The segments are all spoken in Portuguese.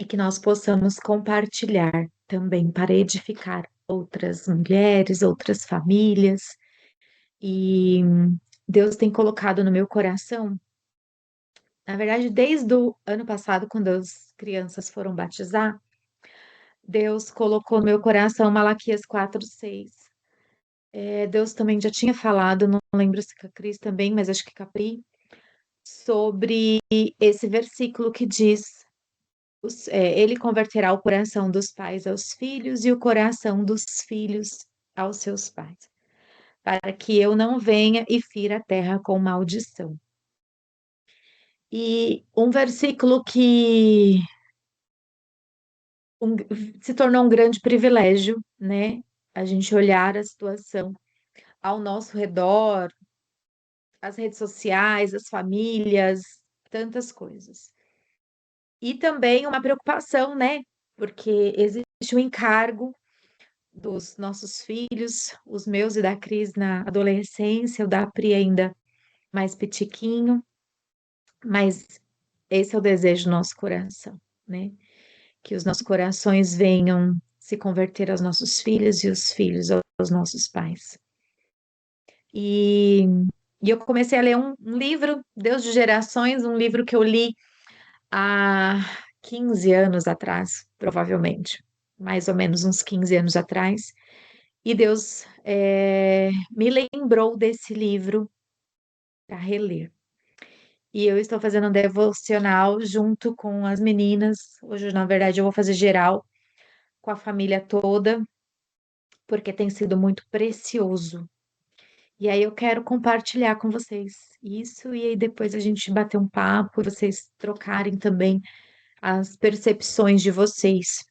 e que nós possamos compartilhar também para edificar outras mulheres, outras famílias. E Deus tem colocado no meu coração, na verdade, desde o ano passado, quando as crianças foram batizar, Deus colocou no meu coração Malaquias 4:6. Deus também já tinha falado, não lembro se com a Cris também, mas acho que com a Pri, sobre esse versículo que diz: Ele converterá o coração dos pais aos filhos e o coração dos filhos aos seus pais, para que eu não venha e fira a terra com maldição. E um versículo que um- se tornou um grande privilégio, né? A gente olhar a situação ao nosso redor, as redes sociais, as famílias, tantas coisas. E também uma preocupação, né? Porque existe um encargo dos nossos filhos, os meus e da Cris na adolescência, o da Pri ainda mais pitiquinho, mas esse é o desejo do nosso coração, né? Que os nossos corações venham se converter aos nossos filhos e os filhos aos nossos pais. E, e eu comecei a ler um livro, Deus de Gerações, um livro que eu li há 15 anos atrás, provavelmente, mais ou menos uns 15 anos atrás. E Deus me lembrou desse livro para reler. E eu estou fazendo um devocional junto com as meninas. Hoje, na verdade, eu vou fazer geral com a família toda, porque tem sido muito precioso. E aí eu quero compartilhar com vocês isso, e aí depois a gente bater um papo e vocês trocarem também as percepções de vocês.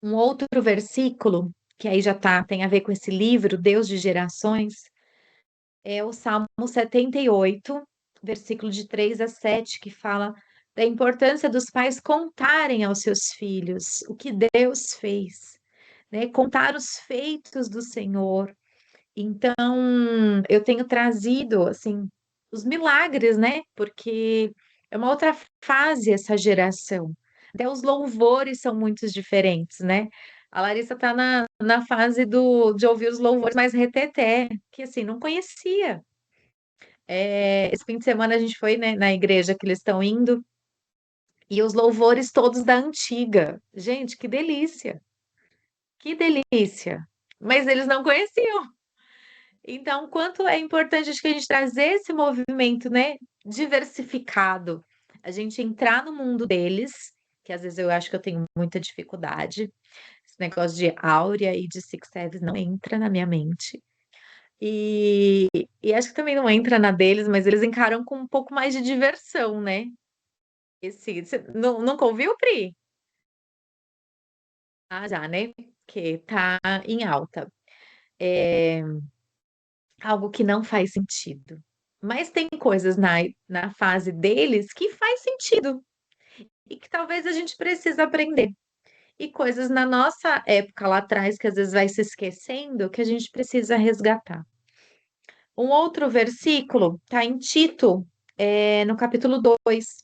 Um outro versículo, que aí já tem a ver com esse livro, Deus de Gerações, é o Salmo 78, versículo de 3 a 7, que fala da importância dos pais contarem aos seus filhos o que Deus fez, né? Contar os feitos do Senhor. Então, eu tenho trazido, assim, os milagres, né? Porque é uma outra fase essa geração. Até os louvores são muito diferentes, né? A Larissa está na fase de ouvir os louvores mais reteté, que assim, não conhecia. Esse fim de semana a gente foi, né, na igreja que eles estão indo, e os louvores todos da antiga. Gente, que delícia! Que delícia! Mas eles não conheciam. Então, quanto é importante acho que a gente trazer esse movimento, né, diversificado, a gente entrar no mundo deles, que às vezes eu acho que eu tenho muita dificuldade, esse negócio de áurea e de Six Seven não entra na minha mente. E, e acho que também não entra na deles, mas eles encaram com um pouco mais de diversão, né? Você nunca ouviu, Pri? Ah, já, né? Que tá em alta. É algo que não faz sentido. Mas tem coisas na fase deles que faz sentido e que talvez a gente precise aprender. E coisas na nossa época lá atrás que às vezes vai se esquecendo que a gente precisa resgatar. Um outro versículo está em Tito, no capítulo 2.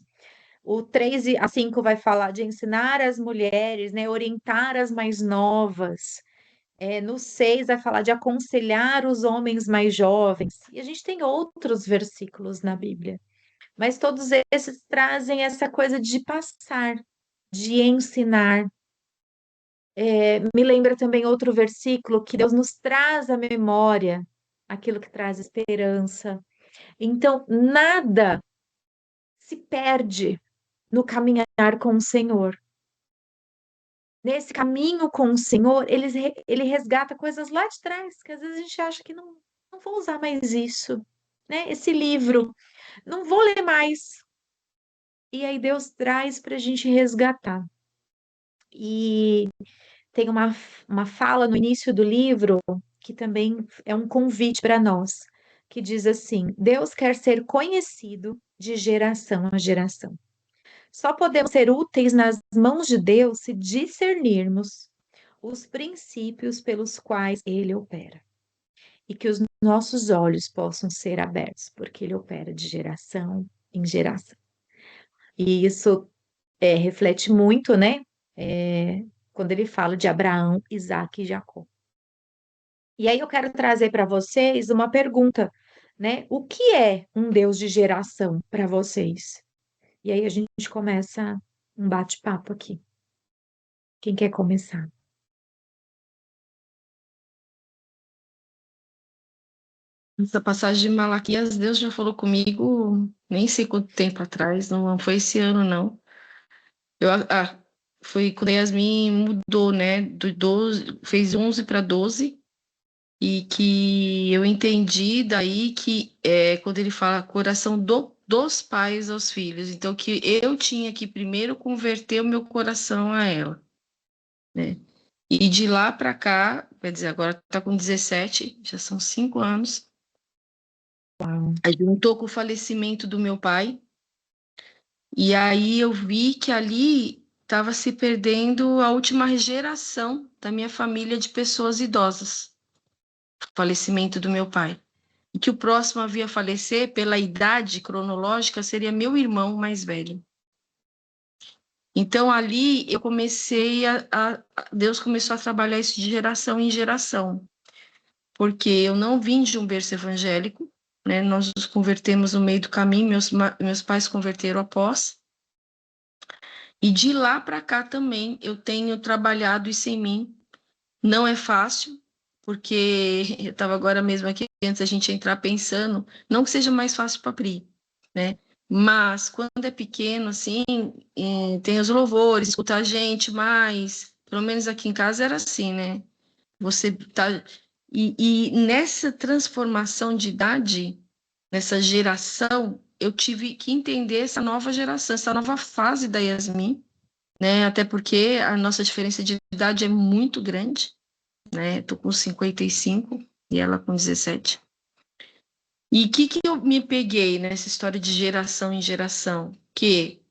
O 3 a 5 vai falar de ensinar as mulheres, né, orientar as mais novas. No 6 vai falar de aconselhar os homens mais jovens. E a gente tem outros versículos na Bíblia, mas todos esses trazem essa coisa de passar, de ensinar. Me lembra também outro versículo que Deus nos traz à memória aquilo que traz esperança. Então, nada se perde no caminhar com o Senhor. Nesse caminho com o Senhor, ele resgata coisas lá de trás, que às vezes a gente acha que não vou usar mais isso, né? Esse livro, não vou ler mais. E aí Deus traz para a gente resgatar. E tem uma fala no início do livro que também é um convite para nós, que diz assim: Deus quer ser conhecido de geração a geração. Só podemos ser úteis nas mãos de Deus se discernirmos os princípios pelos quais ele opera. E que os nossos olhos possam ser abertos, porque ele opera de geração em geração. E isso reflete muito, né? É, quando ele fala de Abraão, Isaque e Jacó. E aí eu quero trazer para vocês uma pergunta, né? O que é um Deus de geração para vocês? E aí a gente começa um bate-papo aqui. Quem quer começar? Essa passagem de Malaquias, Deus já falou comigo, nem sei quanto tempo atrás, não foi esse ano, não. Foi quando a Yasmin mudou, né, do 12, fez 11 para 12, e que eu entendi daí que quando ele fala coração dos pais aos filhos, então que eu tinha que primeiro converter o meu coração a ela, né? E de lá para cá, quer dizer, agora está com 17, já são 5 anos. Uau. Aí juntou com o falecimento do meu pai, e aí eu vi que ali estava se perdendo a última geração da minha família de pessoas idosas, o falecimento do meu pai. E que o próximo a vir a falecer, pela idade cronológica, seria meu irmão mais velho. Então ali eu comecei Deus começou a trabalhar isso de geração em geração, porque eu não vim de um berço evangélico, né? Nós nos convertemos no meio do caminho, meus pais converteram após. E de lá para cá também eu tenho trabalhado isso em mim. Não é fácil, porque eu estava agora mesmo aqui, antes da gente entrar pensando, não que seja mais fácil para Pri, né? Mas quando é pequeno, assim, tem os louvores, escuta a gente mais, pelo menos aqui em casa era assim, né? Você tá. E nessa transformação de idade, nessa geração, eu tive que entender essa nova geração, essa nova fase da Yasmin, né? Até porque a nossa diferença de idade é muito grande, né? Tô com 55 e ela com 17. E o que eu me peguei nessa história de geração em geração? Que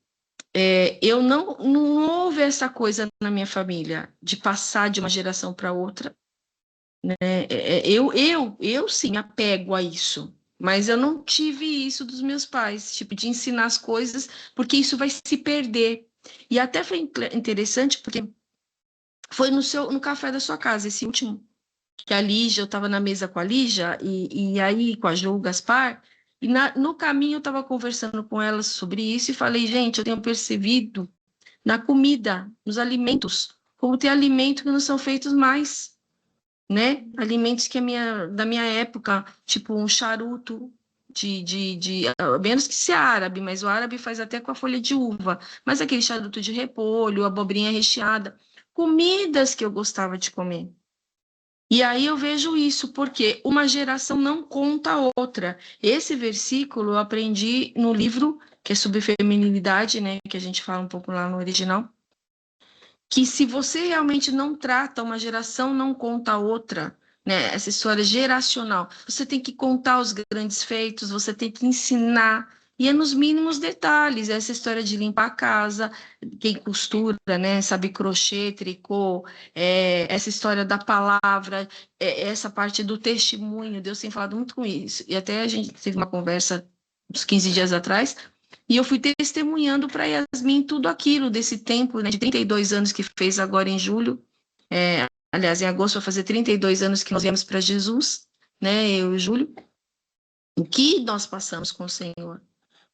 eu não houve essa coisa na minha família de passar de uma geração para outra, né? Eu sim apego a isso, mas eu não tive isso dos meus pais, tipo, de ensinar as coisas, porque isso vai se perder. E até foi interessante, porque foi no café da sua casa, esse último, que a Lígia, eu estava na mesa com a Lígia, e aí com a Ju, o Gaspar, e no caminho eu estava conversando com elas sobre isso, e falei, gente, eu tenho percebido na comida, nos alimentos, como tem alimentos que não são feitos mais, né? Alimentos que da minha época, tipo um charuto menos que se árabe, mas o árabe faz até com a folha de uva, mas aquele charuto de repolho, abobrinha recheada, comidas que eu gostava de comer. E aí eu vejo isso, porque uma geração não conta a outra. Esse versículo eu aprendi no livro, que é sobre feminilidade, né? Que a gente fala um pouco lá no original. Que se você realmente não trata, uma geração não conta a outra, né? Essa história geracional. Você tem que contar os grandes feitos, você tem que ensinar. E é nos mínimos detalhes, essa história de limpar a casa, quem costura, né, sabe crochê, tricô, essa história da palavra, essa parte do testemunho, Deus tem falado muito com isso. E até a gente teve uma conversa uns 15 dias atrás, e eu fui testemunhando para Yasmin tudo aquilo desse tempo, né, de 32 anos que fez agora em julho. Aliás, em agosto vai fazer 32 anos que nós viemos para Jesus, né, eu e o Júlio. O que nós passamos com o Senhor?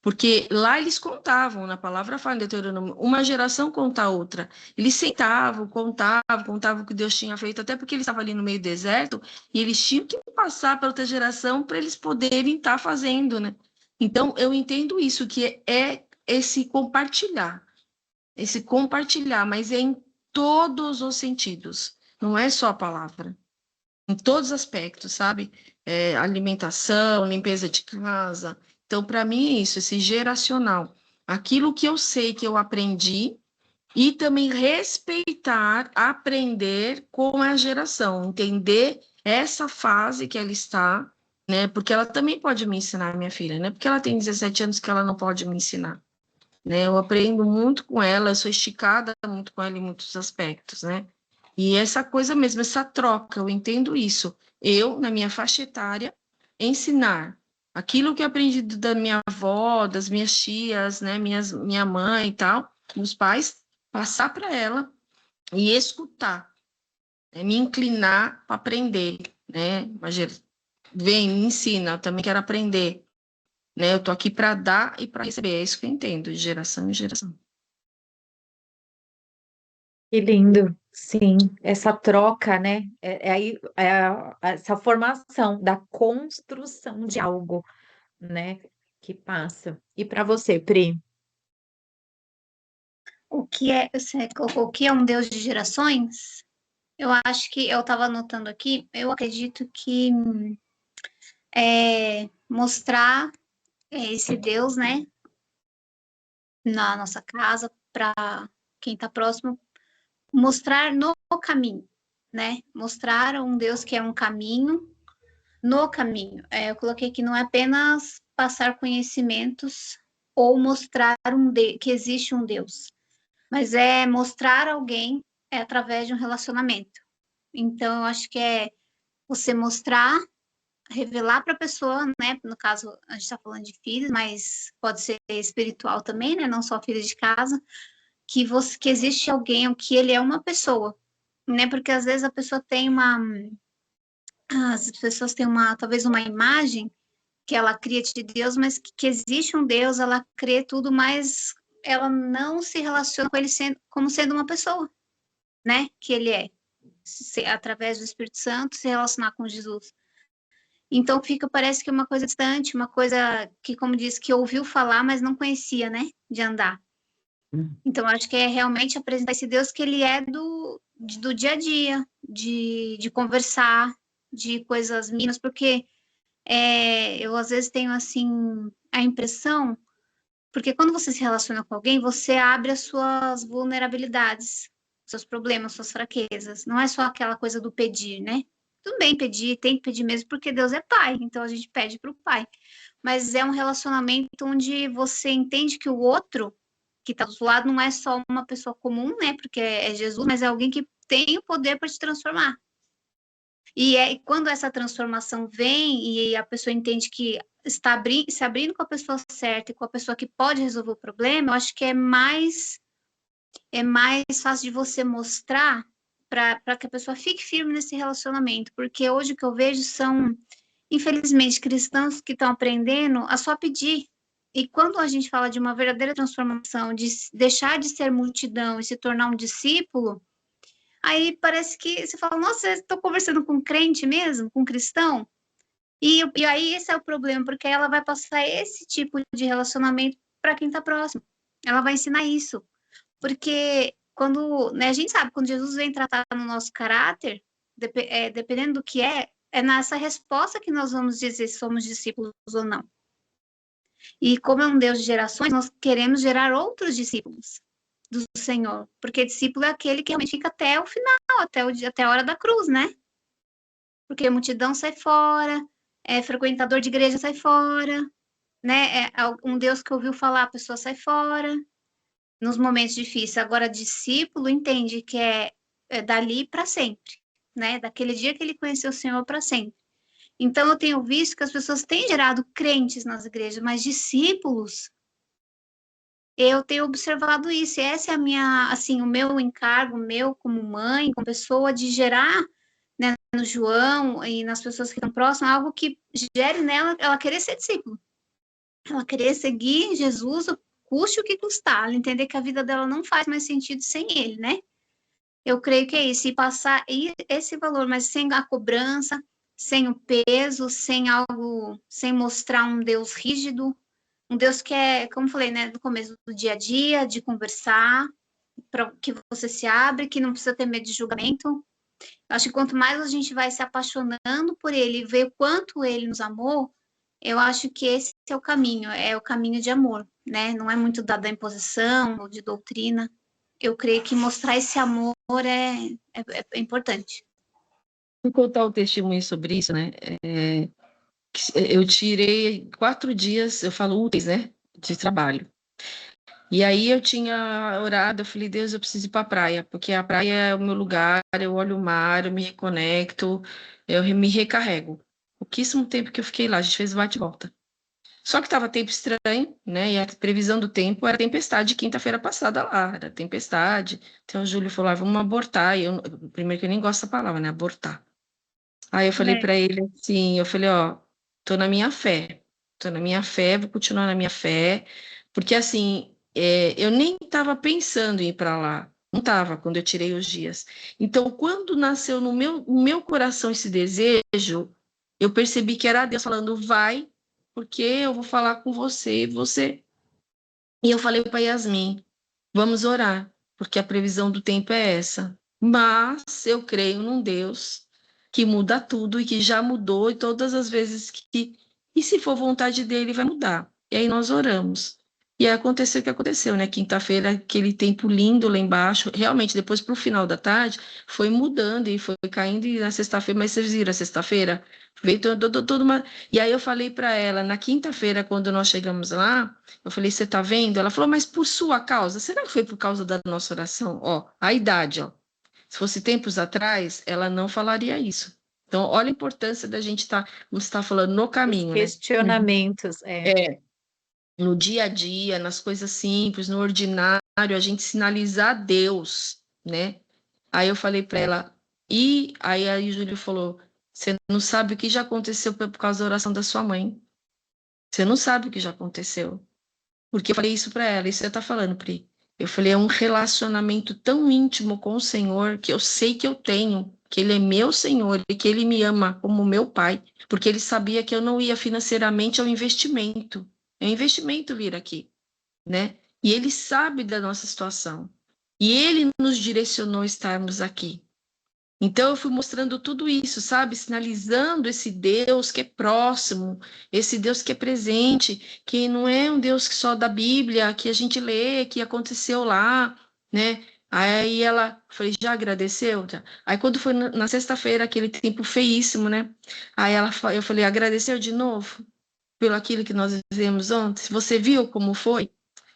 Porque lá eles contavam, na palavra fala em Deuteronômio, uma geração conta a outra. Eles sentavam, contavam o que Deus tinha feito, até porque eles estavam ali no meio do deserto, e eles tinham que passar para outra geração para eles poderem estar fazendo, né? Então, eu entendo isso, que é esse compartilhar, mas é em todos os sentidos, não é só a palavra, em todos os aspectos, sabe? Alimentação, limpeza de casa. Então, para mim, é isso, esse geracional. Aquilo que eu sei que eu aprendi e também respeitar, aprender com a geração, entender essa fase que ela está, né? Porque ela também pode me ensinar, minha filha, né? Porque ela tem 17 anos que ela não pode me ensinar, né? Eu aprendo muito com ela, eu sou esticada muito com ela em muitos aspectos, né? E essa coisa mesmo, essa troca, eu entendo isso. Eu, na minha faixa etária, ensinar aquilo que eu aprendi da minha avó, das minhas tias, né, minha mãe e tal, dos pais, passar para ela e escutar, né? Me inclinar para aprender, né? Imagina, vem, me ensina, eu também quero aprender, né? Eu tô aqui para dar e para receber, é isso que eu entendo, de geração em geração. Que lindo, sim, essa troca, né? Aí essa formação da construção de algo, né? Que passa. E para você, Pri? Você colocou o que é um Deus de gerações? Eu acho que eu estava anotando aqui, eu acredito que mostrar esse Deus, né, na nossa casa, para quem está próximo, mostrar no caminho, né? Mostrar um Deus que é um caminho no caminho. Eu coloquei que não é apenas passar conhecimentos ou mostrar que existe um Deus, mas é mostrar alguém através de um relacionamento. Então, eu acho que é você mostrar, revelar para a pessoa, né? No caso, a gente está falando de filhos, mas pode ser espiritual também, né? Não só filhos de casa, que existe alguém, que ele é uma pessoa, né? Porque às vezes a pessoa tem as pessoas têm talvez uma imagem que ela cria de Deus, mas que existe um Deus, ela crê tudo, mas ela não se relaciona com ele como sendo uma pessoa, né? Que ele é, através do Espírito Santo, se relacionar com Jesus. Então parece que é uma coisa distante, uma coisa que, como diz, que ouviu falar, mas não conhecia, né? De andar. Então, acho que é realmente apresentar esse Deus que ele é do dia a dia, de conversar, de coisas mínimas, porque eu às vezes tenho assim a impressão, porque quando você se relaciona com alguém, você abre as suas vulnerabilidades, seus problemas, suas fraquezas. Não é só aquela coisa do pedir, né? Tudo bem pedir, tem que pedir mesmo, porque Deus é pai, então a gente pede para o pai. Mas é um relacionamento onde você entende que o outro que está do seu lado não é só uma pessoa comum, né? Porque é Jesus, mas é alguém que tem o poder para te transformar. E quando essa transformação vem e a pessoa entende que está se abrindo com a pessoa certa e com a pessoa que pode resolver o problema, eu acho que é mais fácil de você mostrar para que a pessoa fique firme nesse relacionamento, porque hoje o que eu vejo são, infelizmente, cristãos que estão aprendendo a só pedir. E quando a gente fala de uma verdadeira transformação, de deixar de ser multidão e se tornar um discípulo, aí parece que você fala, nossa, estou conversando com um crente mesmo, com um cristão? E aí esse é o problema, porque ela vai passar esse tipo de relacionamento para quem está próximo. Ela vai ensinar isso. Porque quando, né, a gente sabe, quando Jesus vem tratar no nosso caráter, dependendo do que é nessa resposta que nós vamos dizer se somos discípulos ou não. E como é um Deus de gerações, nós queremos gerar outros discípulos do Senhor, porque discípulo é aquele que realmente fica até o final, até a hora da cruz, né? Porque a multidão sai fora, frequentador de igreja sai fora, né? Um Deus que ouviu falar, a pessoa sai fora nos momentos difíceis. Agora, discípulo entende que é dali para sempre, né? Daquele dia que ele conheceu o Senhor para sempre. Então, eu tenho visto que as pessoas têm gerado crentes nas igrejas, mas discípulos, eu tenho observado isso. E essa é a minha, assim, o meu encargo, meu como mãe, como pessoa, de gerar, né, no João e nas pessoas que estão próximas, algo que gere nela, ela querer ser discípulo. Ela querer seguir Jesus, custe o que custar, ela entender que a vida dela não faz mais sentido sem ele, né? Eu creio que é isso, e passar esse valor, mas sem a cobrança, sem o peso, sem algo, sem mostrar um Deus rígido, um Deus que é, como eu falei, né, no começo do dia a dia, de conversar, para que você se abre, que não precisa ter medo de julgamento. Eu acho que quanto mais a gente vai se apaixonando por ele, ver o quanto ele nos amou, eu acho que esse é o caminho de amor, né? Não é muito da imposição ou de doutrina. Eu creio que mostrar esse amor é importante. Vou contar um testemunho sobre isso, né? Eu tirei 4 dias, eu falo úteis, né? De trabalho. E aí eu tinha orado, eu falei, Deus, eu preciso ir para a praia, porque a praia é o meu lugar, eu olho o mar, eu me reconecto, eu me recarrego. Pouquíssimo tempo que eu fiquei lá, a gente fez bate e volta. Só que estava tempo estranho, né? E a previsão do tempo era tempestade quinta-feira passada lá, era tempestade. Então o Júlio falou, vamos abortar. E eu, primeiro que eu nem gosto dessa palavra, né? Abortar. Aí eu falei É, para ele assim, eu falei, ó, tô na minha fé. Tô na minha fé, vou continuar na minha fé. Porque assim, eu nem estava pensando em ir para lá. Não estava quando eu tirei os dias. Então, quando nasceu no meu coração esse desejo, eu percebi que era Deus falando, vai, porque eu vou falar com você, e você. E eu falei para Yasmin, vamos orar, porque a previsão do tempo é essa. Mas eu creio num Deus que muda tudo e que já mudou, e todas as vezes que. E se for vontade dele, vai mudar. E aí nós oramos. E aí aconteceu o que aconteceu, né? Quinta-feira, aquele tempo lindo lá embaixo, realmente, depois para o final da tarde, foi mudando e foi caindo, e na sexta-feira, mas vocês viram a sexta-feira? Veio toda uma. E aí eu falei para ela, na quinta-feira, quando nós chegamos lá, eu falei, você tá vendo? Ela falou, mas por sua causa? Será que foi por causa da nossa oração? Ó, a idade, ó. Se fosse tempos atrás, ela não falaria isso. Então, olha a importância da gente estar, como você está falando, no Os caminho, né? questionamentos, É, no dia a dia, nas coisas simples, no ordinário, a gente sinalizar a Deus, né? Aí eu falei para ela, e aí o Júlio falou, você não sabe o que já aconteceu por causa da oração da sua mãe. Você não sabe o que já aconteceu. Porque eu falei isso para ela, isso você está falando, Pri. Eu falei, é um relacionamento tão íntimo com o Senhor que eu sei que eu tenho, que Ele é meu Senhor e que Ele me ama como meu Pai, porque Ele sabia que eu não ia financeiramente ao investimento. É um investimento vir aqui, né? E Ele sabe da nossa situação. E Ele nos direcionou a estarmos aqui. Então, eu fui mostrando tudo isso, sabe? Sinalizando esse Deus que é próximo, esse Deus que é presente, que não é um Deus que só da Bíblia, que a gente lê, que aconteceu lá, né? Aí ela, falei, já agradeceu? Já. Aí quando foi na sexta-feira, aquele tempo feíssimo, né? Aí eu falei, agradeceu de novo pelo aquilo que nós fizemos ontem? Você viu como foi?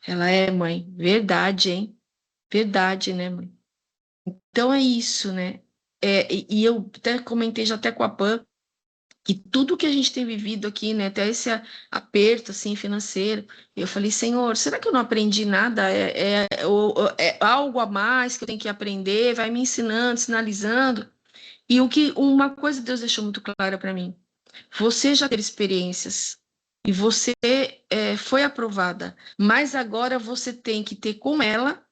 Ela é, mãe, verdade, hein? Verdade, né, mãe? Então é isso, né? E eu até comentei já até com a Pan que tudo que a gente tem vivido aqui, né, até esse aperto assim financeiro, eu falei, Senhor, será que eu não aprendi nada? É algo a mais que eu tenho que aprender? Vai me ensinando, sinalizando. E uma coisa Deus deixou muito clara para mim: você já teve experiências e você foi aprovada, mas agora você tem que ter com ela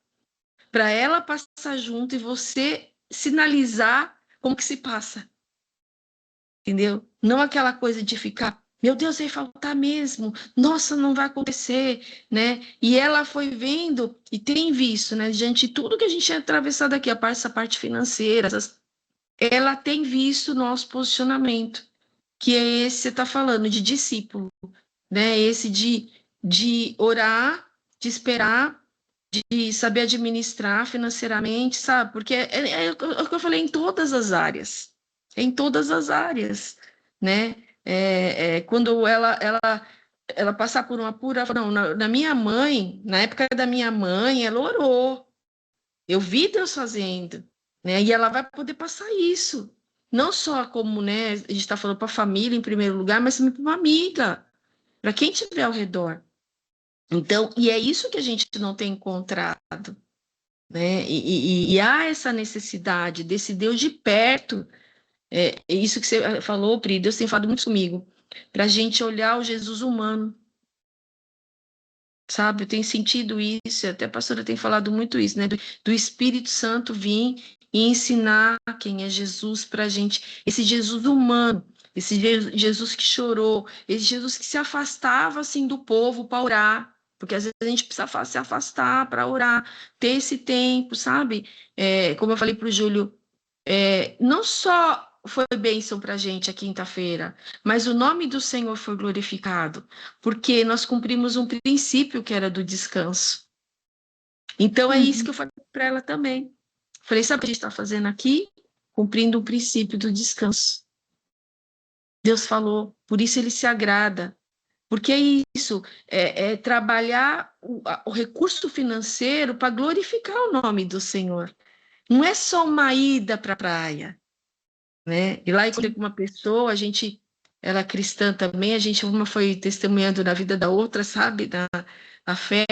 para ela passar junto e você sinalizar como que se passa, entendeu? Não aquela coisa de ficar, meu Deus, vai faltar mesmo, nossa, não vai acontecer, né? E ela foi vendo e tem visto, né, diante de tudo que a gente é atravessado aqui, essa parte financeira, ela tem visto o nosso posicionamento, que é esse que você está falando, de discípulo, né? Esse de orar, de esperar, de saber administrar financeiramente, sabe? Porque é o que eu falei, em todas as áreas. É em todas as áreas, né? Quando ela passar por uma pura... Não, na minha mãe, na época da minha mãe, ela orou. Eu vi Deus fazendo, né? E ela vai poder passar isso. Não só como, né, a gente está falando para a família em primeiro lugar, mas também para uma amiga, para quem estiver ao redor. Então, e é isso que a gente não tem encontrado, né? E há essa necessidade desse Deus de perto. Isso que você falou, Pri, Deus tem falado muito comigo, para a gente olhar o Jesus humano, sabe? Eu tenho sentido isso, até a pastora tem falado muito isso, né? Do Espírito Santo vir e ensinar quem é Jesus para a gente, esse Jesus humano, esse Jesus que chorou, esse Jesus que se afastava assim do povo para orar, porque às vezes a gente precisa se afastar para orar, ter esse tempo, sabe? Como eu falei para o Júlio, não só foi bênção para a gente a quinta-feira, mas o nome do Senhor foi glorificado, porque nós cumprimos um princípio que era do descanso. Então é isso que eu falei para ela também. Falei, sabe o que a gente está fazendo aqui? Cumprindo o princípio do descanso. Deus falou, por isso ele se agrada. Porque é isso, trabalhar o recurso financeiro para glorificar o nome do Senhor. Não é só uma ida para a praia, né? E lá encontrei com uma pessoa, a gente ela é cristã também, a gente uma foi testemunhando na vida da outra, sabe? Na fé,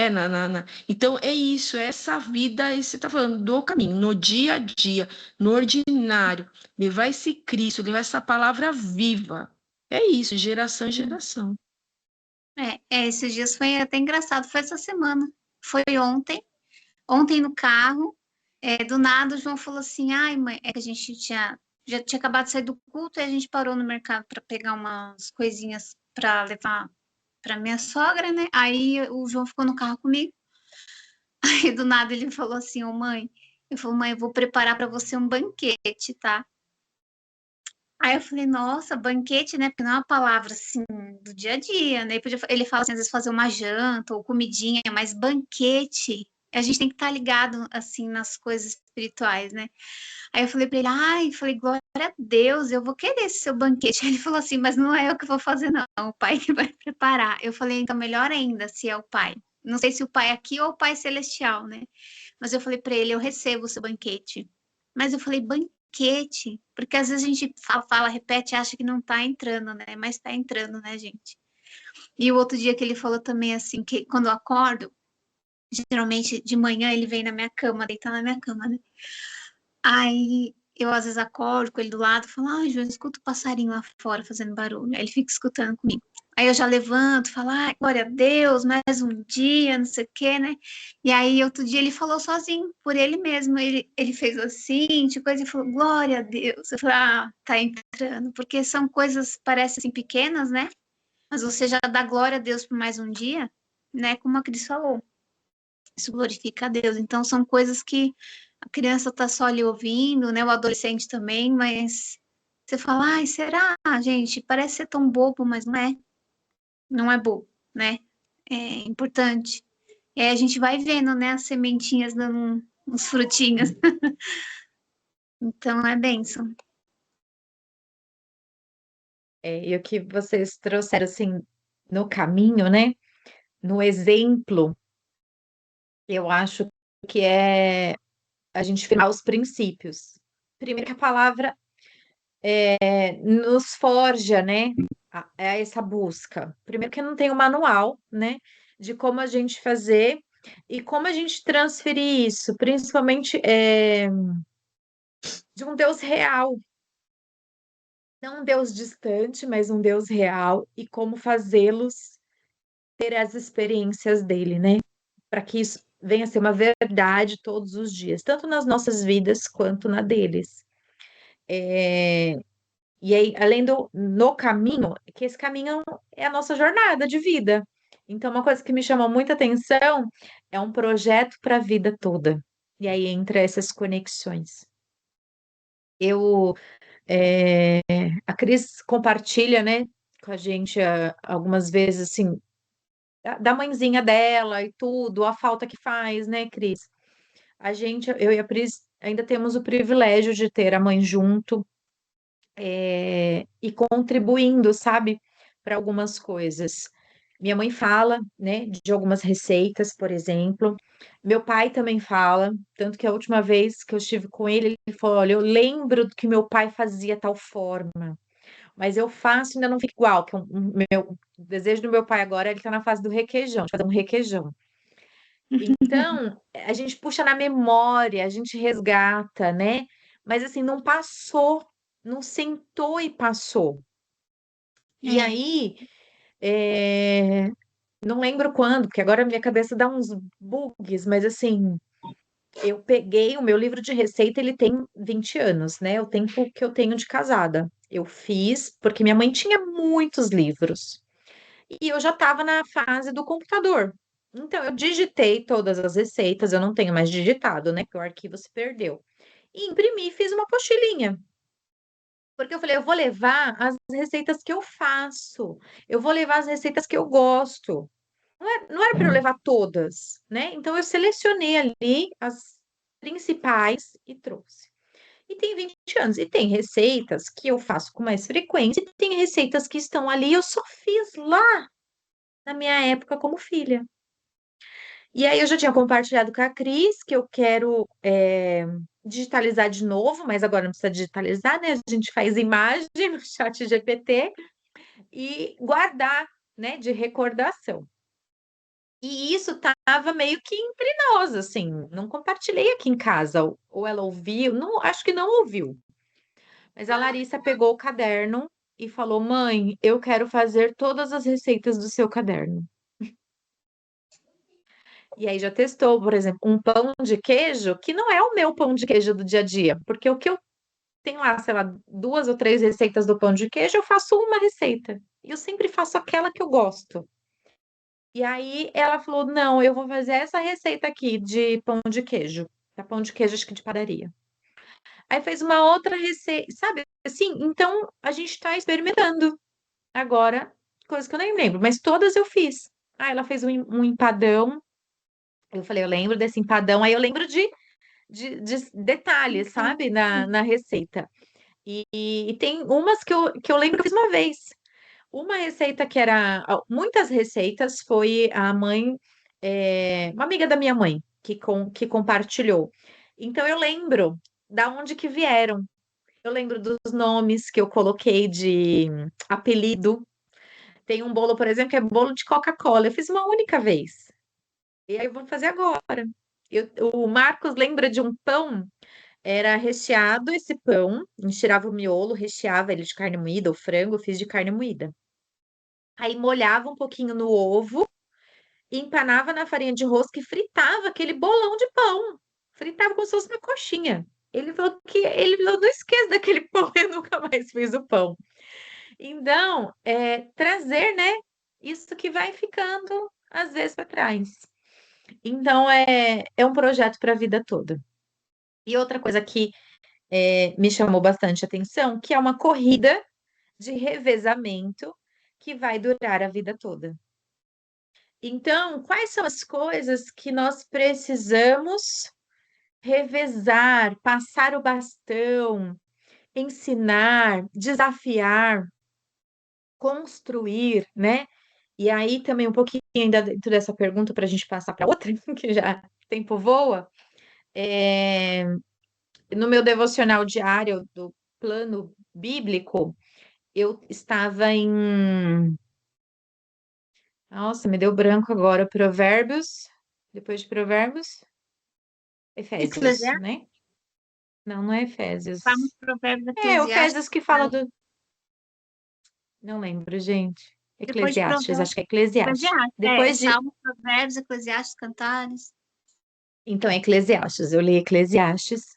Então, é isso, é essa vida, e você está falando do caminho, no dia a dia, no ordinário, levar esse Cristo, levar essa palavra viva. É isso, geração em geração. Esses dias foi até engraçado, foi essa semana, foi ontem no carro, do nada o João falou assim, ai mãe, é que a gente já tinha acabado de sair do culto e a gente parou no mercado para pegar umas coisinhas para levar para minha sogra, né? Aí o João ficou no carro comigo, aí do nada ele falou assim, ô mãe, eu falei, mãe, eu vou preparar para você um banquete, tá? Aí eu falei, nossa, banquete, né? Porque não é uma palavra assim do dia a dia, né? Ele fala assim, às vezes fazer uma janta ou comidinha, mas banquete, a gente tem que estar ligado assim nas coisas espirituais, né? Aí eu falei pra ele, ai, falei, glória a Deus, eu vou querer esse seu banquete. Aí ele falou assim, mas não é eu que vou fazer, não, é o pai que vai preparar. Eu falei, então melhor ainda, se é o pai. Não sei se o pai é aqui ou o pai celestial, né? Mas eu falei pra ele, eu recebo o seu banquete. Mas eu falei, banquete, porque às vezes a gente fala, repete, acha que não tá entrando, né? Mas tá entrando, né, gente? E o outro dia que ele falou também assim, que quando eu acordo, geralmente de manhã ele vem na minha cama, deitar na minha cama, né? Aí eu às vezes acordo com ele do lado e falo, ai, João, escuta o passarinho lá fora fazendo barulho. Aí ele fica escutando comigo. Aí eu já levanto, falo, ai, glória a Deus, mais um dia, não sei o quê, né? E aí outro dia ele falou sozinho, por ele mesmo. Ele fez assim, tipo coisa, e falou, glória a Deus. Eu falei, ah, tá entrando. Porque são coisas, parecem assim, pequenas, né? Mas você já dá glória a Deus por mais um dia, né? Como a Cris falou. Isso glorifica a Deus. Então são coisas que a criança está só ali ouvindo, né? O adolescente também, mas você fala, ai, será, gente? Parece ser tão bobo, mas não é. Não é bobo, né? É importante. A gente vai vendo, né? As sementinhas dando uns frutinhos. Então é bênção. E o que vocês trouxeram, assim, no caminho, né? No exemplo, eu acho que é a gente firmar os princípios. Primeiro que a palavra nos forja, né? A essa busca. Primeiro que não tem um manual, né? De como a gente fazer e como a gente transferir isso, principalmente de um Deus real, não um Deus distante, mas um Deus real, e como fazê-los ter as experiências dele, né? Para que isso venha a ser uma verdade todos os dias, tanto nas nossas vidas quanto na deles. É, E aí, além do no caminho, que esse caminho é a nossa jornada de vida. Então, uma coisa que me chamou muita atenção é um projeto para a vida toda. E aí entra essas conexões. Eu, é, a Cris compartilha, né, com a gente algumas vezes assim da mãezinha dela e tudo, a falta que faz, né, Cris? Eu e a Cris ainda temos o privilégio de ter a mãe junto, e contribuindo, sabe, para algumas coisas. Minha mãe fala, né, de algumas receitas, por exemplo. Meu pai também fala, tanto que a última vez que eu estive com ele, ele falou: Olha, eu lembro que meu pai fazia tal forma, mas eu faço e ainda não fica igual. Que o desejo do meu pai agora, ele está na fase do requeijão, de fazer um requeijão. Então, a gente puxa na memória, a gente resgata, né? Mas assim, não passou, não sentou e passou. E É, aí, é, não lembro quando, porque agora a minha cabeça dá uns bugs, mas assim, eu peguei o meu livro de receita, ele tem 20 anos, né? O tempo que eu tenho de casada. Eu fiz porque minha mãe tinha muitos livros. E eu já estava na fase do computador. Então, eu digitei todas as receitas, eu não tenho mais digitado, né? Porque o arquivo se perdeu. E imprimi e fiz uma pochilinha. Porque eu falei, eu vou levar as receitas que eu faço, eu vou levar as receitas que eu gosto. Não era para eu levar todas, né? Então, eu selecionei ali as principais e trouxe. E tem 20 anos. E tem receitas que eu faço com mais frequência, e tem receitas que estão ali, eu só fiz lá na minha época como filha. E aí eu já tinha compartilhado com a Cris que eu quero digitalizar de novo, mas agora não precisa digitalizar, né? A gente faz imagem no chat GPT. e guardar, né, de recordação. E isso estava meio que entre nós, assim, não compartilhei aqui em casa, ou ela ouviu, não, acho que não ouviu. Mas a Larissa pegou o caderno e falou: Mãe, eu quero fazer todas as receitas do seu caderno. E aí já testou, por exemplo, um pão de queijo, que não é o meu pão de queijo do dia a dia, porque o que eu tenho lá, sei lá, 2 ou 3 receitas do pão de queijo, eu faço uma receita. E eu sempre faço aquela que eu gosto. E aí ela falou: Não, eu vou fazer essa receita aqui de pão de queijo. É pão de queijo, acho que de padaria. Aí fez uma outra receita, sabe? Assim, então a gente tá experimentando agora, coisas que eu nem lembro, mas todas eu fiz. Ah, ela fez um empadão. Eu falei, eu lembro desse empadão. Aí eu lembro de detalhes, sabe? Na receita. E tem umas que eu lembro que eu fiz uma vez. Uma receita que era. Muitas receitas foi a mãe, uma amiga da minha mãe, que compartilhou. Então eu lembro da onde que vieram. Eu lembro dos nomes que eu coloquei de apelido. Tem um bolo, por exemplo, que é bolo de Coca-Cola. Eu fiz uma única vez. E aí eu vou fazer agora. O Marcos lembra de um pão, era recheado esse pão, a gente tirava o miolo, recheava ele de carne moída ou frango, eu fiz de carne moída. Aí molhava um pouquinho no ovo, empanava na farinha de rosca e fritava aquele bolão de pão. Fritava como se fosse uma coxinha. Ele falou, não esqueça daquele pão, eu nunca mais fiz o pão. Então, trazer, né, isso que vai ficando às vezes para trás. Então, é um projeto para a vida toda. E outra coisa que me chamou bastante atenção, que é uma corrida de revezamento que vai durar a vida toda. Então, quais são as coisas que nós precisamos revezar, passar o bastão, ensinar, desafiar, construir, né? E aí também um pouquinho ainda dentro dessa pergunta para a gente passar para outra, que já o tempo voa. No meu devocional diário do plano bíblico, eu estava em. Nossa, me deu branco agora. Provérbios. Depois de Provérbios, Efésios, Eclesiastes, né? Não, não é Efésios. Salmos, Provérbios, É, Eclesiastes, Efésios que fala do. Não lembro, gente. depois de Eclesiastes, Provérbios, acho que é Eclesiastes. Eclesiastes, Depois de. Salmos, Provérbios, Eclesiastes, Cantares. Então, Eclesiastes. Eu li Eclesiastes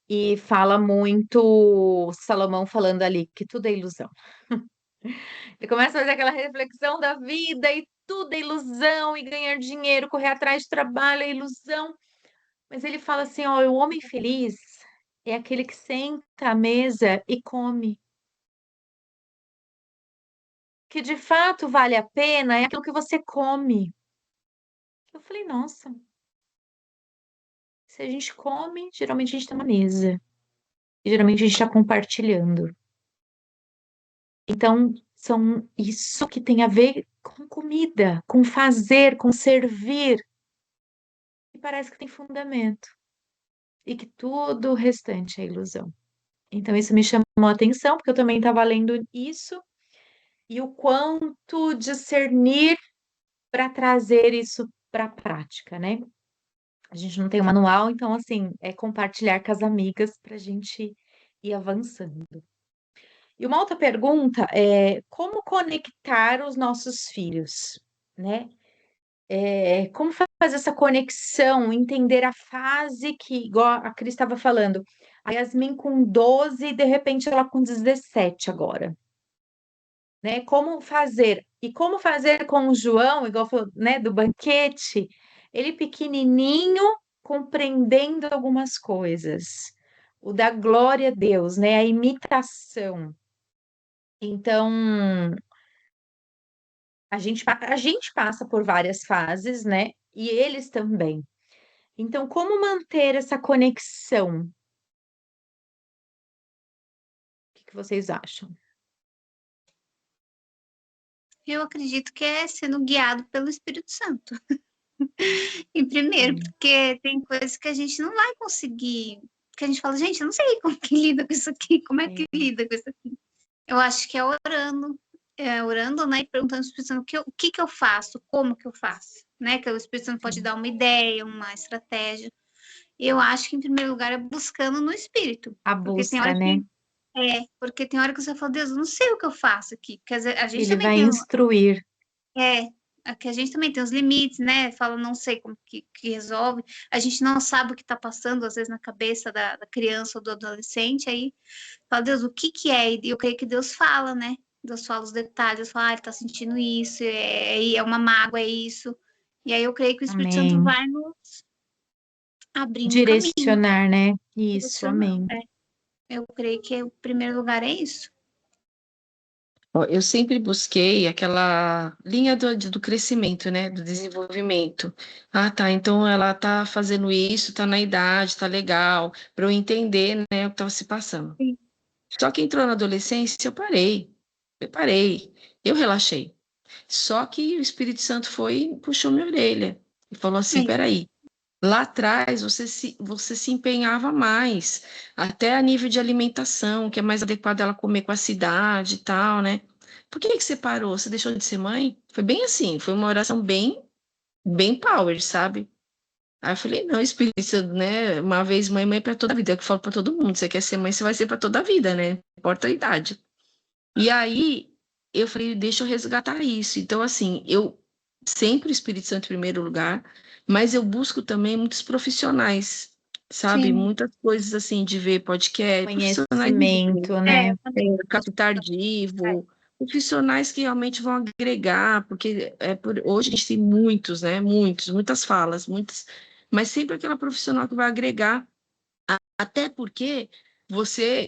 e fala muito Salomão falando ali que tudo é ilusão. Ele começa a fazer aquela reflexão da vida e tudo é ilusão, e ganhar dinheiro, correr atrás de trabalho é ilusão. Mas ele fala assim: ó, o homem feliz é aquele que senta à mesa e come. Que de fato vale a pena é aquilo que você come. Eu falei, nossa, se a gente come, geralmente a gente está na mesa. E geralmente a gente está compartilhando. Então, são isso que tem a ver com comida, com fazer, com servir. E parece que tem fundamento. E que tudo o restante é ilusão. Então, isso me chamou a atenção, porque eu também estava lendo isso, e o quanto discernir para trazer isso para a prática, né? A gente não tem um manual, então, assim, é compartilhar com as amigas para a gente ir avançando. E uma outra pergunta é como conectar os nossos filhos, né? Como fazer essa conexão, entender a fase que, igual a Cris estava falando, a Yasmin com 12 e de repente ela com 17 agora, né? Como fazer? E como fazer com o João, igual falou, né, do banquete, ele pequenininho, compreendendo algumas coisas. O da glória a Deus, né? A imitação. Então, a gente passa por várias fases, né? E eles também. Então, como manter essa conexão? O que vocês acham? Eu acredito que é sendo guiado pelo Espírito Santo. Em primeiro, Sim. porque tem coisas que a gente não vai conseguir. Que a gente fala, gente, eu não sei como que lida com isso aqui, como é que É. lida com isso aqui. Eu acho que é orando, orando, né, e perguntando ao Espírito Santo o que que eu faço, como que eu faço, né? Que o Espírito Santo pode dar uma ideia, uma estratégia. Eu acho que, em primeiro lugar, é buscando no Espírito. A Porque tem busca, hora né? porque tem hora que você fala, Deus, eu não sei o que eu faço aqui. Quer dizer, a gente Ele também vai tem, instruir. é, aqui a gente também tem os limites, né? Fala, não sei como que resolve. A gente não sabe o que está passando, às vezes, na cabeça da criança ou do adolescente. Aí fala, Deus, o que que é? E eu creio que Deus fala, né? Deus fala os detalhes, Deus fala, ele tá sentindo isso, é uma mágoa, é isso. E aí eu creio que o Espírito Santo Amém. vai nos abrindo um caminho, Direcionar, né? Isso, direcionando. amém. Eu creio que o primeiro lugar é isso. Ó, eu sempre busquei aquela linha do crescimento, né? Do desenvolvimento. Ah, tá. Então ela tá fazendo isso, tá na idade, tá legal, para eu entender, né, o que estava se passando. Sim. Só que entrou na adolescência, eu parei, eu relaxei. Só que o Espírito Santo foi e puxou minha orelha e falou assim: É, peraí, lá atrás você se empenhava mais, até a nível de alimentação, que é mais adequado ela comer com a cidade e tal, né? Por que que você parou? Você deixou de ser mãe? Foi bem assim, foi uma oração bem power, sabe? Aí eu falei, não, Espírito Santo, né? Uma vez mãe, mãe para toda a vida. É o que eu falo para todo mundo. Você quer ser mãe, você vai ser para toda a vida, né? Não importa a idade. E aí eu falei, deixa eu resgatar isso. Então, assim, eu sempre o Espírito Santo em primeiro lugar, mas eu busco também muitos profissionais, sabe? sim. Muitas coisas assim de ver podcast, profissionais de ver, Conhecimento, né? Eu também. caso tardivo, profissionais que realmente vão agregar, porque hoje a gente tem muitos, né? Muitas falas, muitas, mas sempre aquela profissional que vai agregar até porque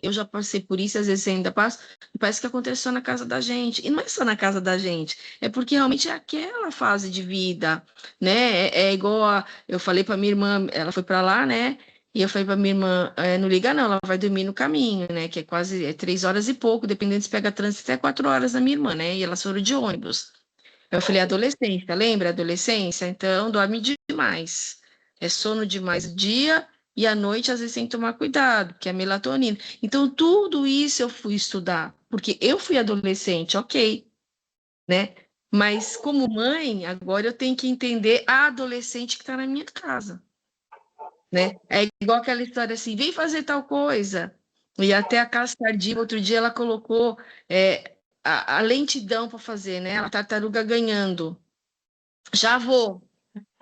eu já passei por isso, às vezes você ainda passa, e parece que aconteceu na casa da gente. E não é só na casa da gente, é porque realmente é aquela fase de vida, né? É igual eu falei para minha irmã, ela foi para lá, né? E eu falei para minha irmã, não liga não, ela vai dormir no caminho, né? Que é quase 3 horas e pouco, dependendo se pega trânsito, até 4 horas da minha irmã, né? E elas foram de ônibus. Eu falei, adolescência, lembra? Adolescência? Então, dorme demais. É sono demais o dia e à noite, às vezes, tem que tomar cuidado, que é melatonina. Então, tudo isso eu fui estudar, porque eu fui adolescente, ok, né? Mas, como mãe, agora eu tenho que entender a adolescente que está na minha casa, né? É igual aquela história assim, vem fazer tal coisa. E até a Casa Tardia, outro dia, ela colocou a lentidão para fazer, né? A tartaruga ganhando. Já vou.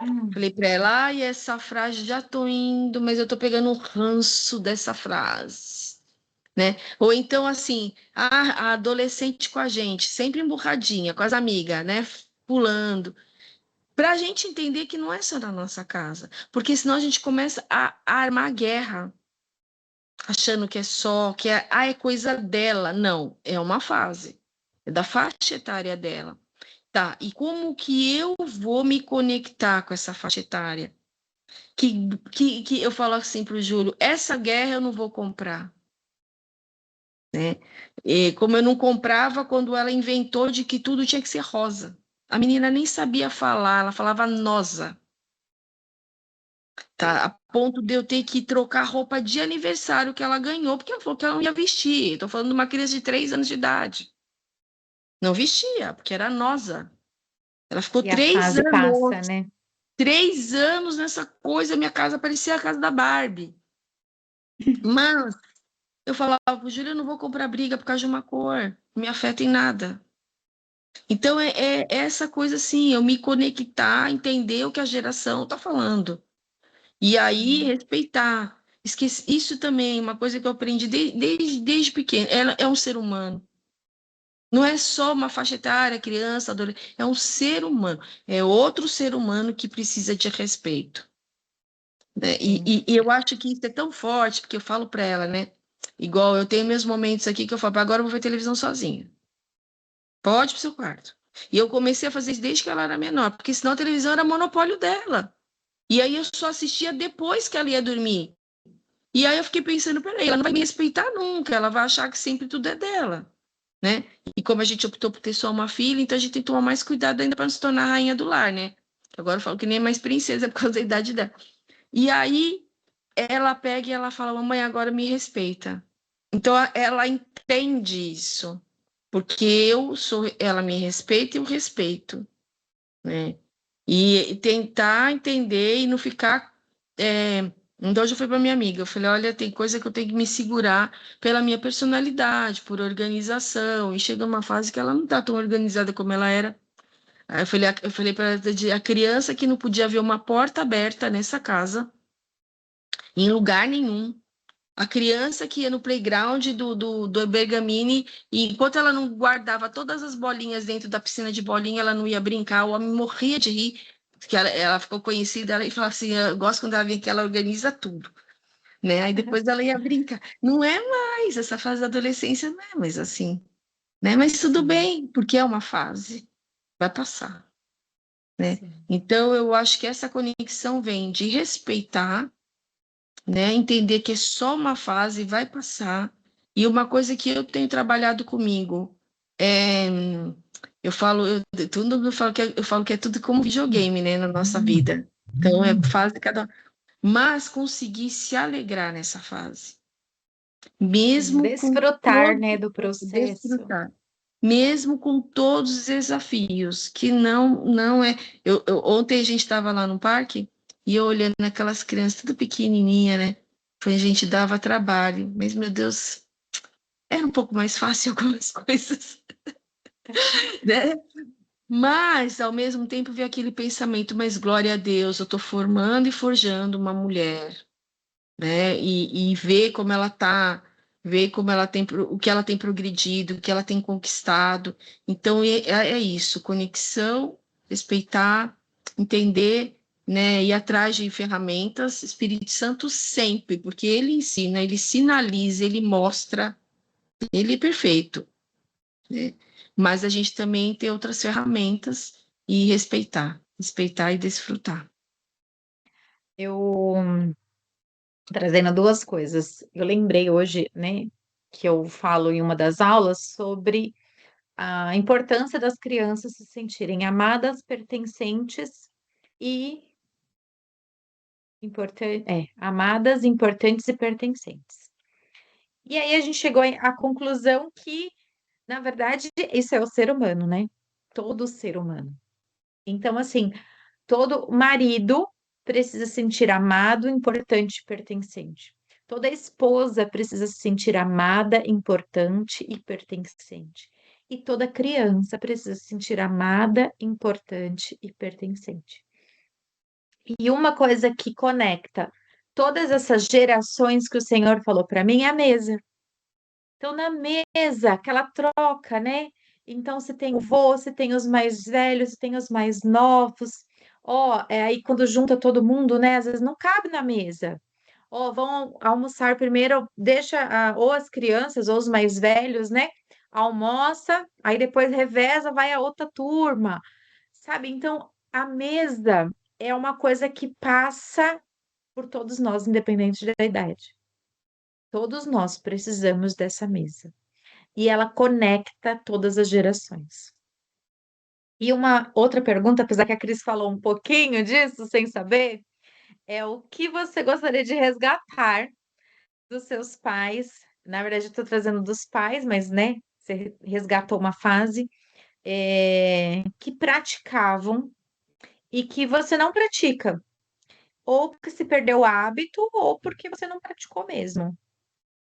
Hum. Falei para ela, ai, essa frase já tô indo, mas eu tô pegando um ranço dessa frase, né? Ou então, assim, a adolescente com a gente, sempre emburradinha, com as amigas, né? Pulando. Para a gente entender que não é só na nossa casa, porque senão a gente começa a armar guerra, achando que é só, é coisa dela. Não, é uma fase, é da faixa etária dela. Tá, e como que eu vou me conectar com essa faixa etária? Que eu falo assim para o Júlio, essa guerra eu não vou comprar, né? E como eu não comprava quando ela inventou de que tudo tinha que ser rosa. A menina nem sabia falar, ela falava nosa, tá? A ponto de eu ter que trocar roupa de aniversário que ela ganhou, porque ela falou que ela não ia vestir. Estou falando de uma criança de 3 anos de idade. Não vestia, porque era nosa. Ela ficou E a 3 fase passa, anos, né? 3 anos nessa coisa, minha casa parecia a casa da Barbie. Mas eu falava pro Júlio, eu não vou comprar briga por causa de uma cor, não me afeta em nada. Então é essa coisa assim, eu me conectar, entender o que a geração está falando. E aí respeitar. Isso também é uma coisa que eu aprendi desde pequeno. Ela é um ser humano. Não é só uma faixa etária, criança, adolescente, é um ser humano. É outro ser humano que precisa de respeito, né? Sim. E eu acho que isso é tão forte, porque eu falo para ela, né? Igual eu tenho meus momentos aqui que eu falo, agora eu vou ver televisão sozinha. Pode pro seu quarto. E eu comecei a fazer isso desde que ela era menor, porque senão a televisão era monopólio dela. E aí eu só assistia depois que ela ia dormir. E aí eu fiquei pensando, peraí, ela não vai me respeitar nunca, ela vai achar que sempre tudo é dela, né? E como a gente optou por ter só uma filha, então a gente tem que tomar mais cuidado ainda para não se tornar a rainha do lar, né? Agora eu falo que nem é mais princesa por causa da idade dela. E aí ela pega e ela fala, mamãe, agora me respeita. Então ela entende isso. porque ela me respeita e eu respeito, né? E tentar entender e não ficar. Então, eu já fui para minha amiga, eu falei, olha, tem coisa que eu tenho que me segurar pela minha personalidade, por organização, e chega uma fase que ela não está tão organizada como ela era. Aí eu falei para ela, a criança que não podia ver uma porta aberta nessa casa, em lugar nenhum, a criança que ia no playground do Bergamini, e enquanto ela não guardava todas as bolinhas dentro da piscina de bolinha, ela não ia brincar. O homem morria de rir, porque ela ficou conhecida, ela falava assim, eu gosto quando ela vem que ela organiza tudo, né? Aí depois ela ia brincar. Não é mais, essa fase da adolescência não é mais assim, né? Mas tudo Sim, bem, porque é uma fase, vai passar, né? sim. Então, eu acho que essa conexão vem de respeitar, né? Entender que é só uma fase, vai passar. E uma coisa que eu tenho trabalhado comigo é, eu falo que é tudo como videogame, né, na nossa vida. Então é fase cada um. Mas conseguir se alegrar nessa fase, Sim, mesmo com desfrutar, todo né, do processo. desfrutar, mesmo com todos os desafios, que não é. Ontem a gente estava lá no parque e eu olhando aquelas crianças tudo pequenininha, né? A gente dava trabalho, mas meu Deus, era um pouco mais fácil algumas coisas, né? Mas ao mesmo tempo vi aquele pensamento, mas glória a Deus, eu estou formando e forjando uma mulher, né? E ver como ela tá, ver como ela tem, o que ela tem progredido, o que ela tem conquistado. Então é isso, conexão, respeitar, entender, né? Ir atrás de ferramentas, Espírito Santo sempre, porque ele ensina, ele sinaliza, ele mostra, ele é perfeito, né? Mas a gente também tem outras ferramentas e respeitar e desfrutar. Eu trazendo duas coisas. Eu lembrei hoje, né, que eu falo em uma das aulas sobre a importância das crianças se sentirem amadas, pertencentes e amadas, importantes e pertencentes. E aí a gente chegou à conclusão que, na verdade, isso é o ser humano, né? Todo ser humano. Então, assim, todo marido precisa se sentir amado, importante e pertencente. Toda esposa precisa se sentir amada, importante e pertencente. E toda criança precisa se sentir amada, importante e pertencente. E uma coisa que conecta todas essas gerações que o Senhor falou para mim é a mesa. Então, na mesa, aquela troca, né? Então, você tem o vô, você tem os mais velhos, você tem os mais novos. Ó, aí quando junta todo mundo, né? Às vezes não cabe na mesa. Ó, vão almoçar primeiro, deixa ou as crianças ou os mais velhos, né? Almoça, aí depois reveza, vai a outra turma, sabe? Então, a mesa é uma coisa que passa por todos nós, independente da idade. Todos nós precisamos dessa mesa e ela conecta todas as gerações. E uma outra pergunta, apesar que a Cris falou um pouquinho disso, sem saber, é o que você gostaria de resgatar dos seus pais? Na verdade, eu estou trazendo dos pais, mas, né, você resgatou uma fase que praticavam e que você não pratica, ou porque se perdeu o hábito, ou porque você não praticou mesmo.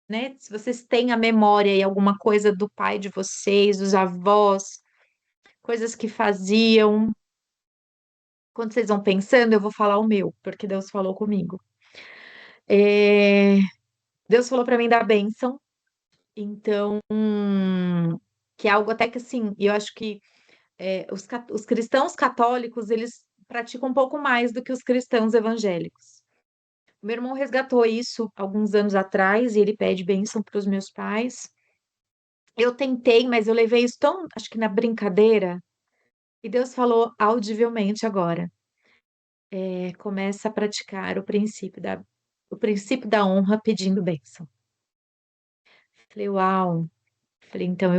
Né? Se vocês têm a memória e alguma coisa do pai de vocês, dos avós, coisas que faziam. Quando vocês vão pensando, eu vou falar o meu, porque Deus falou comigo. É, Deus falou para mim da bênção, então, que é algo até que assim, eu acho que os cristãos católicos, eles praticam um pouco mais do que os cristãos evangélicos. Meu irmão resgatou isso alguns anos atrás e ele pede bênção para os meus pais. Eu tentei, mas eu levei isso tão, acho que na brincadeira, e Deus falou audivelmente agora. Começa a praticar o princípio da honra pedindo bênção. Falei, uau. Falei, então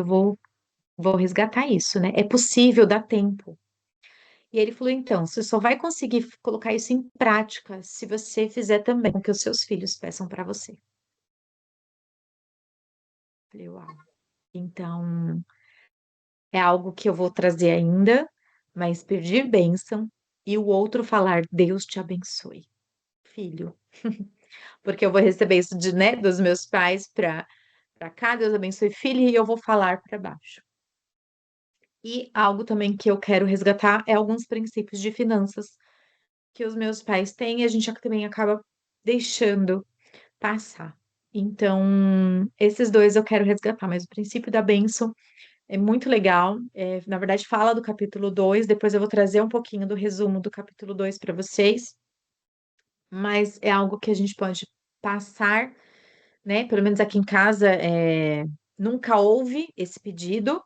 vou resgatar isso, né? É possível, dá tempo. E ele falou, então, você só vai conseguir colocar isso em prática se você fizer também o que os seus filhos peçam para você. Falei, uau. Então, é algo que eu vou trazer ainda, mas pedir bênção e o outro falar, Deus te abençoe, filho. Porque eu vou receber isso de, né, dos meus pais para cá, Deus abençoe, filho, e eu vou falar para baixo. E algo também que eu quero resgatar é alguns princípios de finanças que os meus pais têm e a gente também acaba deixando passar. Então, esses dois eu quero resgatar, mas o princípio da bênção é muito legal. Na verdade, fala do capítulo 2. Depois eu vou trazer um pouquinho do resumo do capítulo 2 para vocês, mas é algo que a gente pode passar, né? Pelo menos aqui em casa, nunca houve esse pedido,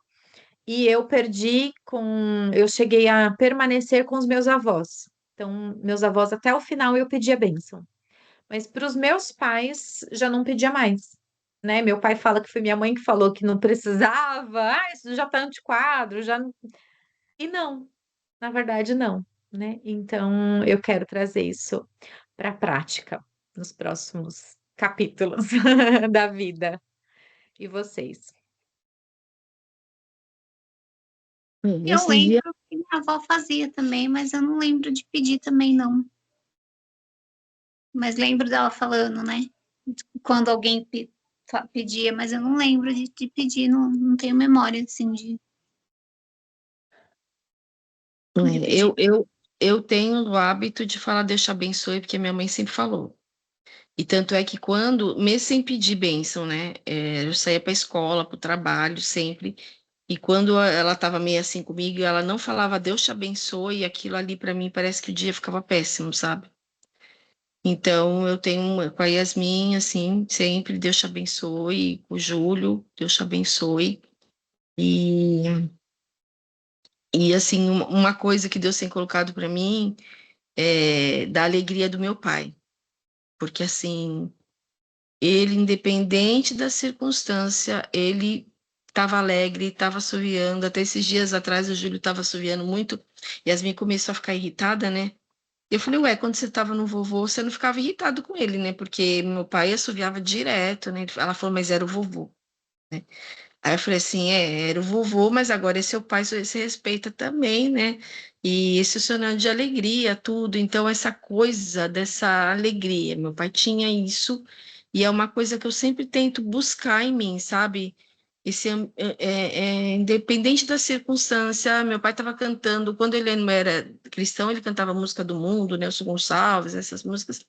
e eu perdi eu cheguei a permanecer com os meus avós. Então, meus avós, até o final, eu pedi a bênção. Mas para os meus pais, já não pedia mais. Né? Meu pai fala que foi minha mãe que falou que não precisava, isso já tá antiquado, já. E não, na verdade, não, né? Então, eu quero trazer isso para a prática nos próximos capítulos da vida. E vocês? Eu Esses dias, lembro que minha avó fazia também, mas eu não lembro de pedir também, não. Mas lembro dela falando, né? Quando alguém pedia, mas eu não lembro de pedir, não tenho memória, assim, de pedir. eu tenho o hábito de falar Deus te abençoe, porque minha mãe sempre falou. E tanto é que quando, mesmo sem pedir bênção, né? Eu saía para a escola, para o trabalho, sempre. E quando ela estava meio assim comigo, ela não falava Deus te abençoe, e aquilo ali para mim parece que o dia ficava péssimo, sabe? Então eu tenho com a Yasmin, assim, sempre Deus te abençoe, com o Júlio, Deus te abençoe. E, e assim, uma coisa que Deus tem colocado para mim é da alegria do meu pai. Porque assim, ele, independente da circunstância, ele estava alegre, estava assoviando. Até esses dias atrás o Júlio estava assoviando muito. Yasmin começou a ficar irritada, né? Eu falei, ué, quando você estava no vovô, você não ficava irritado com ele, né? Porque meu pai assoviava direto, né? Ela falou, mas era o vovô, né? Aí eu falei assim, era o vovô, mas agora é seu pai, você respeita também, né? E esse é o sinal de alegria, tudo. Então, essa coisa dessa alegria, meu pai tinha isso, e é uma coisa que eu sempre tento buscar em mim, sabe? Independente da circunstância, meu pai estava cantando, quando ele não era cristão, ele cantava música do mundo, Nelson Gonçalves, essas músicas,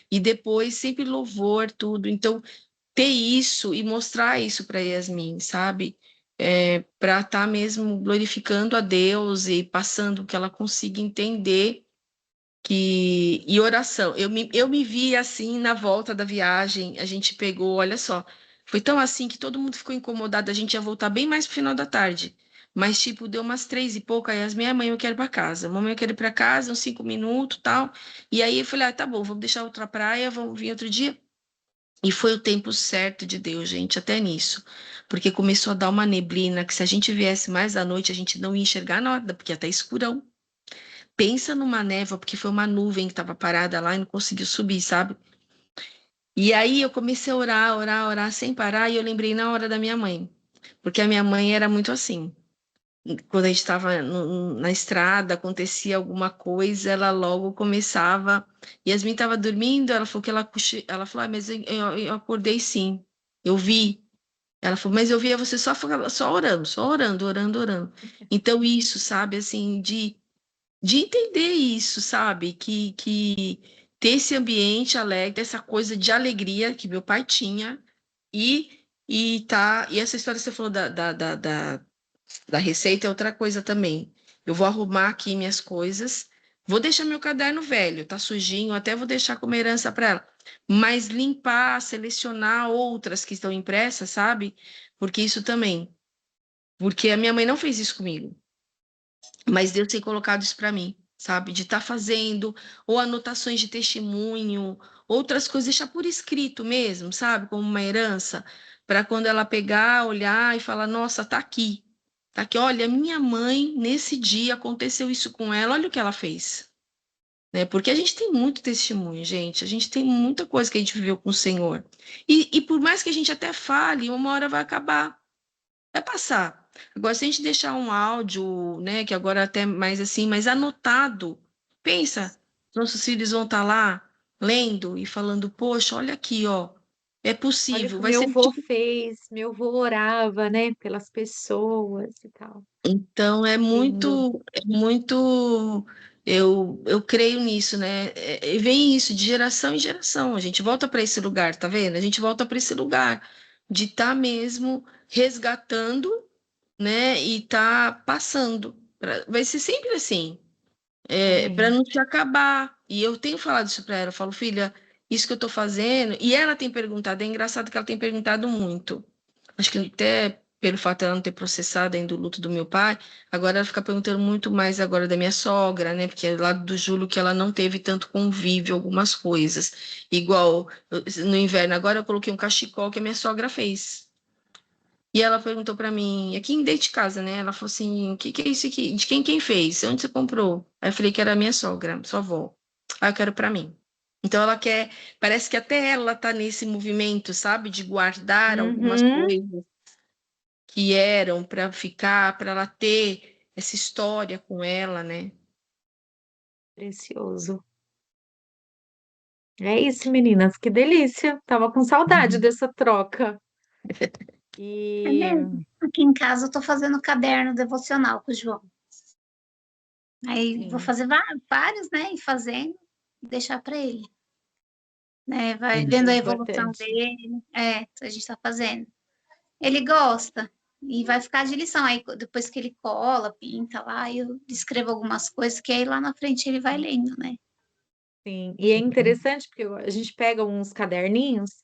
e depois sempre louvor, tudo. Então, ter isso e mostrar isso para Yasmin, sabe? Para estar mesmo glorificando a Deus e passando que ela consiga entender que. E oração. Eu me vi assim na volta da viagem, a gente pegou, olha só, foi tão assim que todo mundo ficou incomodado, a gente ia voltar bem mais pro final da tarde. Mas, tipo, deu umas 3 e pouco, aí as minha mãe, eu quero ir para casa. Mamãe, eu quero ir para casa, uns 5 minutos, tal. E aí eu falei, tá bom, vamos deixar outra praia, vamos vir outro dia. E foi o tempo certo de Deus, gente, até nisso. Porque começou a dar uma neblina que se a gente viesse mais à noite, a gente não ia enxergar nada, porque até escurão. Pensa numa névoa, porque foi uma nuvem que estava parada lá e não conseguiu subir, sabe? E aí eu comecei a orar, orar, orar sem parar, e eu lembrei na hora da minha mãe. Porque a minha mãe era muito assim. Quando a gente estava na estrada, acontecia alguma coisa, ela logo começava. Yasmin estava dormindo, ela falou que ela falou, mas eu acordei sim, eu vi. Ela falou, mas eu via você só orando, só orando, orando, orando. Então, isso, sabe, assim, de entender isso, sabe, que ter esse ambiente alegre, essa coisa de alegria que meu pai tinha, e essa história que você falou da receita é outra coisa também. Eu vou arrumar aqui minhas coisas, vou deixar meu caderno velho, tá sujinho, até vou deixar como herança para ela. Mas limpar, selecionar outras que estão impressas, sabe? Porque isso também. Porque a minha mãe não fez isso comigo, mas Deus tem colocado isso para mim, sabe? De estar fazendo, ou anotações de testemunho, outras coisas, deixar por escrito mesmo, sabe? Como uma herança, para quando ela pegar, olhar e falar: nossa, tá aqui. Tá aqui, olha, minha mãe, nesse dia aconteceu isso com ela, olha o que ela fez. Né? Porque a gente tem muito testemunho, gente, a gente tem muita coisa que a gente viveu com o Senhor. E por mais que a gente até fale, uma hora vai acabar, vai passar. Agora, se a gente deixar um áudio, né, que agora até mais assim, mas anotado, pensa, nossos filhos vão estar lá lendo e falando, poxa, olha aqui, ó, é Olha o possível, que vai meu ser avô tipo, fez, meu avô orava, né, pelas pessoas e tal. então Lindo. é muito, eu creio nisso, né? E vem isso de geração em geração. A gente volta para esse lugar, tá vendo? A gente volta para esse lugar de estar mesmo resgatando, né? E tá passando. Vai ser sempre assim, para Amém. não se acabar. E eu tenho falado isso para ela, eu falo, filha, isso que eu tô fazendo, e ela tem perguntado, é engraçado que ela tem perguntado muito. Acho que até pelo fato de ela não ter processado ainda o luto do meu pai, agora ela fica perguntando muito mais agora da minha sogra, né? Porque é do lado do Júlio que ela não teve tanto convívio, algumas coisas. Igual no inverno, agora eu coloquei um cachecol que a minha sogra fez. E ela perguntou para mim, aqui em dentro de casa, né? Ela falou assim: que é isso aqui? De quem fez? Onde você comprou? Aí eu falei que era minha sogra, sua avó. Aí eu quero para mim. Então ela quer, parece que até ela tá nesse movimento, sabe, de guardar algumas Uhum. coisas que eram para ficar, para ela ter essa história com ela, né? Precioso. É isso, meninas, que delícia. Tava com saudade Uhum. dessa troca. É E mesmo. Aqui em casa eu tô fazendo caderno devocional com o João. Aí vou sim, fazer vários, né? E fazendo, deixar para ele, né? Vai Sim. vendo é a evolução importante. dele. É, a gente tá fazendo. Ele gosta e vai ficar de lição. Aí depois que ele cola, pinta lá, eu escrevo algumas coisas que aí lá na frente ele vai lendo, né? Sim, e é interessante porque a gente pega uns caderninhos,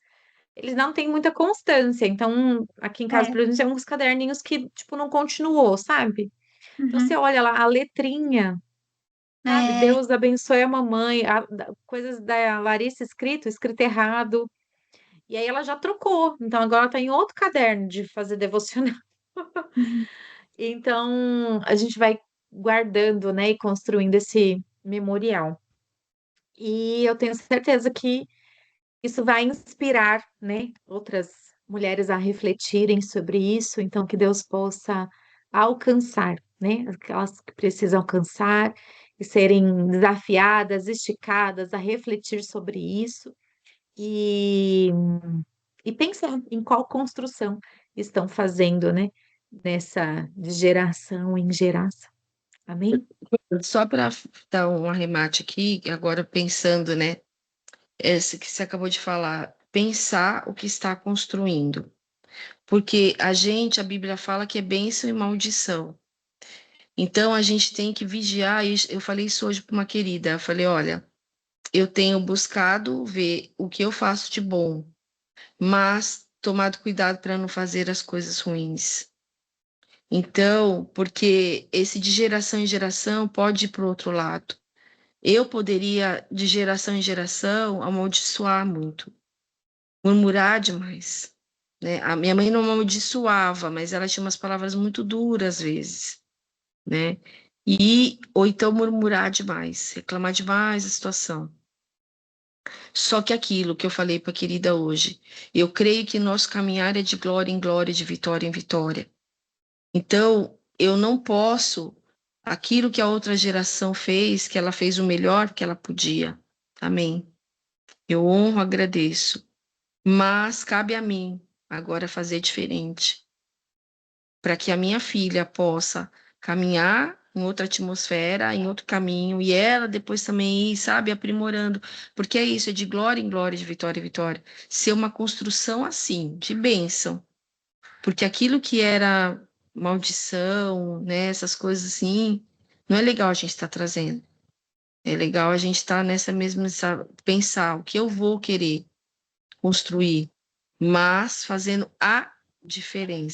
eles não têm muita constância. Então, aqui em casa, É. por exemplo, tem uns caderninhos que, tipo, não continuou, sabe? Então, você Uhum. olha lá a letrinha, sabe? É. Deus abençoe a mamãe, coisas da Larissa escrito errado. E aí ela já trocou. Então, agora ela tá em outro caderno de fazer devocional. Uhum. Então, a gente vai guardando, né, e construindo esse memorial. E eu tenho certeza que isso vai inspirar, né, outras mulheres a refletirem sobre isso, então que Deus possa alcançar, né, aquelas que precisam alcançar e serem desafiadas, esticadas a refletir sobre isso e, e pensar em qual construção estão fazendo, né, nessa de geração em geração. Amém? Só para dar um arremate aqui, agora pensando, né? Esse que você acabou de falar, pensar o que está construindo. Porque a Bíblia fala que é bênção e maldição. Então a gente tem que vigiar. E eu falei isso hoje para uma querida. Eu falei: olha, eu tenho buscado ver o que eu faço de bom, mas tomado cuidado para não fazer as coisas ruins. Então, porque esse de geração em geração pode ir para o outro lado. Eu poderia, de geração em geração, amaldiçoar muito, murmurar demais, né? A minha mãe não amaldiçoava, mas ela tinha umas palavras muito duras às vezes, né? Ou então murmurar demais, reclamar demais da situação. Só que aquilo que eu falei para a querida hoje, eu creio que nosso caminhar é de glória em glória, de vitória em vitória. Então, eu não posso aquilo que a outra geração fez, que ela fez o melhor que ela podia. Amém. Eu honro, agradeço. Mas cabe a mim agora fazer diferente, para que a minha filha possa caminhar em outra atmosfera, em outro caminho, e ela depois também ir, sabe, aprimorando, porque é isso, é de glória em glória, de vitória em vitória. Ser uma construção assim, de bênção, porque aquilo que era maldição, né, essas coisas assim, não é legal a gente estar trazendo. É legal a gente estar nessa mesma, pensar o que eu vou querer construir, mas fazendo a diferença.